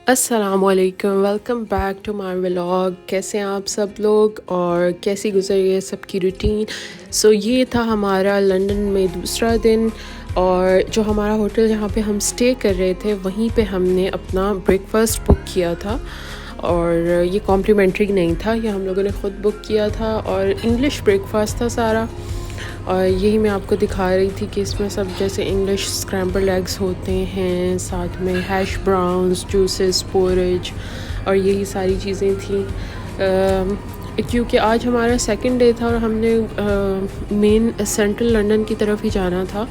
अस्सलामुअलैकुम, welcome back to my vlog. कैसे हैं आप सब लोग और कैसी गुजर रही है सबकी रूटीन। ये था हमारा लंदन में दूसरा दिन, और जो हमारा होटल जहाँ पे हम स्टे कर रहे थे वहीं पे हमने अपना ब्रेकफास्ट बुक किया था। और ये कॉम्प्लीमेंट्री नहीं था, ये हम लोगों ने ख़ुद बुक किया था और इंग्लिश ब्रेकफास्ट था सारा। और यही मैं आपको दिखा रही थी कि इसमें सब जैसे इंग्लिश स्क्रैम्बल्ड एग्स होते हैं, साथ में हैश ब्राउन्स, जूसेस, पोरेज और यही सारी चीज़ें थी। क्योंकि आज हमारा सेकंड डे था और हमने मेन सेंट्रल लंदन की तरफ ही जाना था।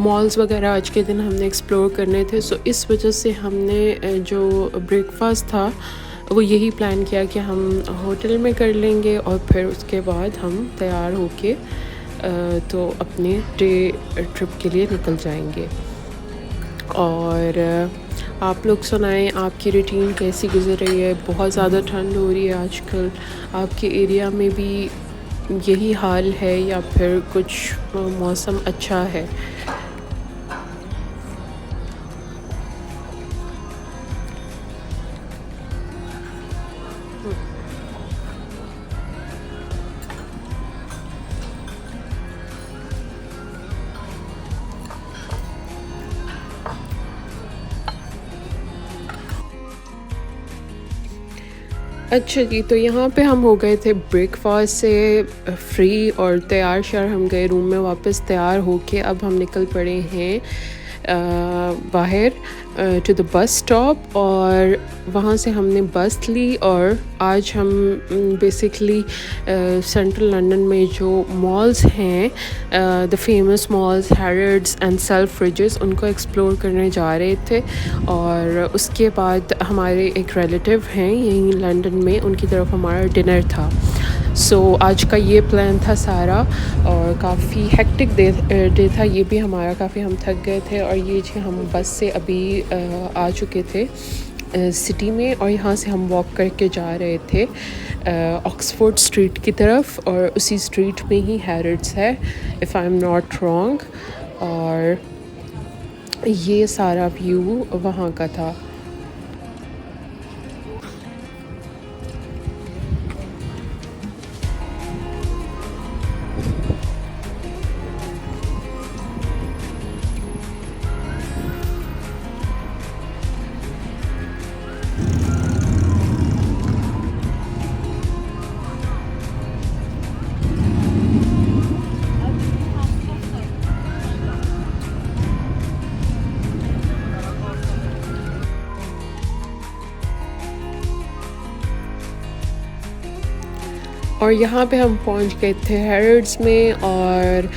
मॉल्स वगैरह आज के दिन हमने एक्सप्लोर करने थे। इस वजह से हमने जो ब्रेकफास्ट था वो यही प्लान किया कि हम होटल में कर लेंगे और फिर उसके बाद हम तैयार होके तो अपने डे ट्रिप के लिए निकल जाएंगे। और आप लोग सुनाएं, आपकी रूटीन कैसी गुजर रही है। बहुत ज़्यादा ठंड हो रही है आजकल, आपके एरिया में भी यही हाल है या फिर कुछ मौसम अच्छा है। अच्छा जी, तो यहाँ पे हम हो गए थे ब्रेकफास्ट से फ्री और तैयार शार हम गए रूम में वापस तैयार होके। अब हम निकल पड़े हैं बाहर टू द बस स्टॉप, और वहाँ से हमने बस ली और आज हम बेसिकली सेंट्रल लंदन में जो मॉल्स हैं, द फेमस मॉल्स हैरिड्स एंड सेल्फ्रिजेस, उनको एक्सप्लोर करने जा रहे थे। और उसके बाद हमारे एक रिलेटिव हैं यहीं लंदन में, उनकी तरफ हमारा डिनर था। आज का ये प्लान था सारा, और काफ़ी हेक्टिक डे था ये भी हमारा। काफ़ी हम थक गए थे और ये जी हम बस से अभी आ चुके थे सिटी में, और यहाँ से हम वॉक करके जा रहे थे ऑक्सफोर्ड स्ट्रीट की तरफ, और उसी स्ट्रीट में ही हैरिड्स है if I am not wrong. और ये सारा व्यू वहाँ का था। और यहाँ पे हम पहुँच गए थे हैरिड्स में, और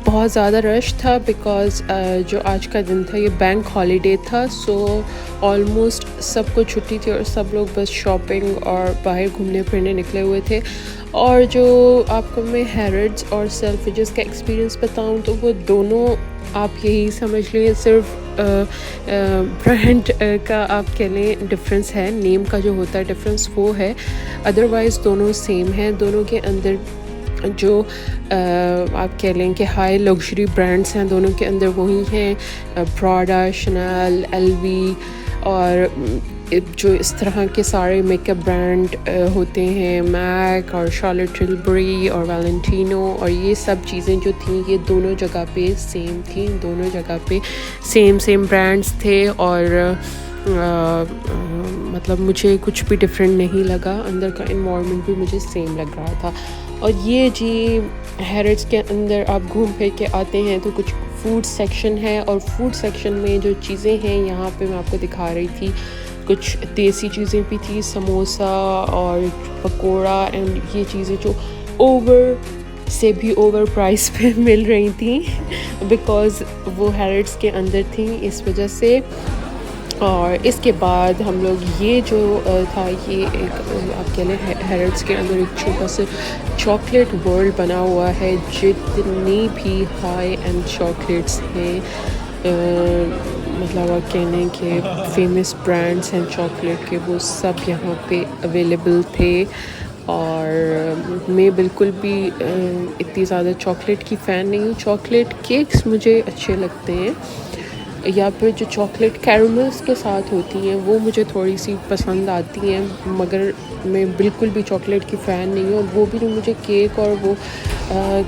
बहुत ज़्यादा रश था बिकॉज़ जो आज का दिन था ये बैंक हॉलीडे था। ऑलमोस्ट सबको छुट्टी थी और सब लोग बस शॉपिंग और बाहर घूमने फिरने निकले हुए थे। और जो आपको मैं हैरिड्स और सेल्फ्रिजेस का एक्सपीरियंस बताऊँ तो वो दोनों आप यही समझ लीजिए सिर्फ ब्रांड का आप कह लें डिफरेंस है, नेम का जो होता है डिफरेंस वो है। अदरवाइज़ दोनों सेम हैं। दोनों के अंदर जो आप कह लें कि हाई लग्जरी ब्रांड्स हैं, दोनों के अंदर वही हैं, प्राडा, शनैल, एलवी, और जो इस तरह के सारे मेकअप ब्रांड होते हैं, मैक और शार्लेट टिलबरी और वैलेंटिनो, और ये सब चीज़ें जो थी ये दोनों जगह पे सेम थी। दोनों जगह पे सेम ब्रांड्स थे, और मतलब मुझे कुछ भी डिफरेंट नहीं लगा। अंदर का इन्वायरमेंट भी मुझे सेम लग रहा था। और ये जी हैरिड्स के अंदर आप घूम फिर के आते हैं तो कुछ फूड सेक्शन है, और फूड सेक्शन में जो चीज़ें हैं यहाँ पे मैं आपको दिखा रही थी। कुछ देसी चीज़ें भी थी, समोसा और पकोड़ा, एंड ये चीज़ें जो ओवर से भी ओवर प्राइस पे मिल रही थी बिकॉज़ वो हैरिड्स के अंदर थी, इस वजह से। और इसके बाद हम लोग ये जो था ये एक आप कह लें हैरिड्स के अंदर एक छोटा सा चॉकलेट वर्ल्ड बना हुआ है। जितनी भी हाई एंड चॉकलेट्स हैं, मतलब आप कह लें कि फेमस ब्रांड्स हैं चॉकलेट के, वो सब यहाँ पे अवेलेबल थे। और मैं बिल्कुल भी इतनी ज़्यादा चॉकलेट की फ़ैन नहीं हूँ। चॉकलेट केक्स मुझे अच्छे लगते हैं, या फिर जो चॉकलेट कैरमल्स के साथ होती हैं वो मुझे थोड़ी सी पसंद आती हैं, मगर मैं बिल्कुल भी चॉकलेट की फ़ैन नहीं हूँ। और वो भी जो मुझे केक और वो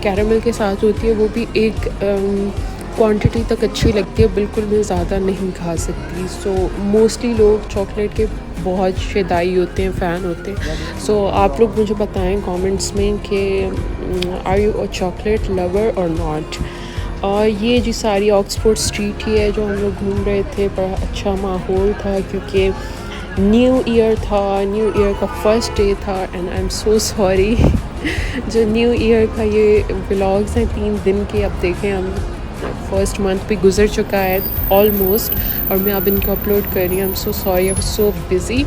कैरमल के साथ होती है वो भी एक क्वांटिटी तक अच्छी लगती है, बिल्कुल मैं ज़्यादा नहीं खा सकती। सो मोस्टली लोग चॉकलेट के बहुत शदाई होते हैं, फ़ैन होते हैं। सो आप लोग मुझे बताएं कमेंट्स में कि are you a chocolate lover और नॉट। और ये जी सारी ऑक्सफोर्ड स्ट्रीट ही है जो हम लोग घूम रहे थे। बड़ा अच्छा माहौल था क्योंकि न्यू ईयर था, न्यू ईयर का फर्स्ट डे था। And I am so sorry जो न्यू ईयर का ये व्लॉग्स हैं 3 दिन के, अब देखें हम फर्स्ट मंथ भी गुज़र चुका है ऑलमोस्ट, और मैं अब इनको अपलोड कर रही हूँ। I am so sorry, I was so busy,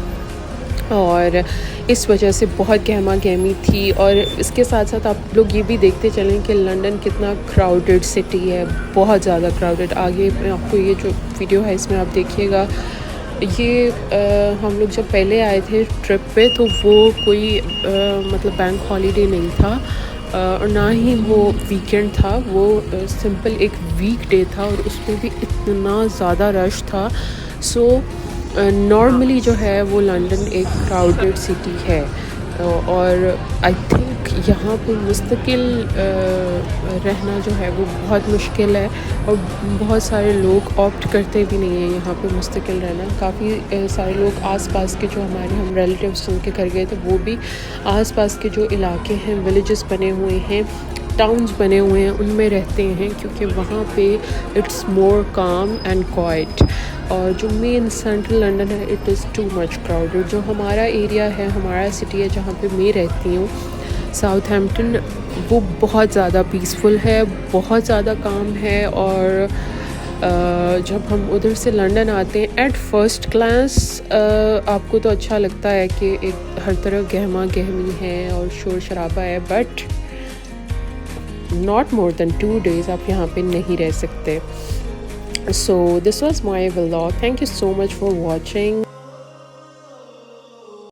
और इस वजह से बहुत गहमा गहमी थी। और इसके साथ साथ आप लोग ये भी देखते चलें कि लंदन कितना क्राउडेड सिटी है, बहुत ज़्यादा क्राउडेड। आगे मैं आपको ये जो वीडियो है इसमें आप देखिएगा। ये हम लोग जब पहले आए थे ट्रिप पे तो वो कोई मतलब बैंक हॉलीडे नहीं था, और ना ही वो वीकेंड था, वो सिंपल एक वीकडे था, और उसमें भी इतना ज़्यादा रश था। सो नॉर्मली जो है वो लंदन एक क्राउडेड सिटी है, और आई थिंक यहाँ पे मुस्तकिल रहना जो है वो बहुत मुश्किल है, और बहुत सारे लोग ऑप्ट करते भी नहीं हैं यहाँ पे मुस्तकिल रहना। काफ़ी सारे लोग आसपास के जो हमारे हम रिलेटिव्स जिनके घर गए थे वो भी आसपास के जो इलाके हैं, विलेजेस बने हुए हैं, टाउन्स बने हुए हैं, उनमें रहते हैं, क्योंकि वहाँ पे इट्स मोर काम एंड क्वाइट। और जो मेन सेंट्रल लंदन है it is too much crowded. जो हमारा एरिया है, हमारा सिटी है जहाँ पे मैं रहती हूँ, साउथहैम्पटन, वो बहुत ज़्यादा पीसफुल है, बहुत ज़्यादा काम है। और जब हम उधर से लंदन आते हैं एट फर्स्ट ग्लांस आपको तो अच्छा लगता है कि एक हर तरफ गहमा गहमी है और शोर शराबा है, but not more than 2 days आप यहाँ पे नहीं रह सकते। So this was my vlog. Thank you so much for watching.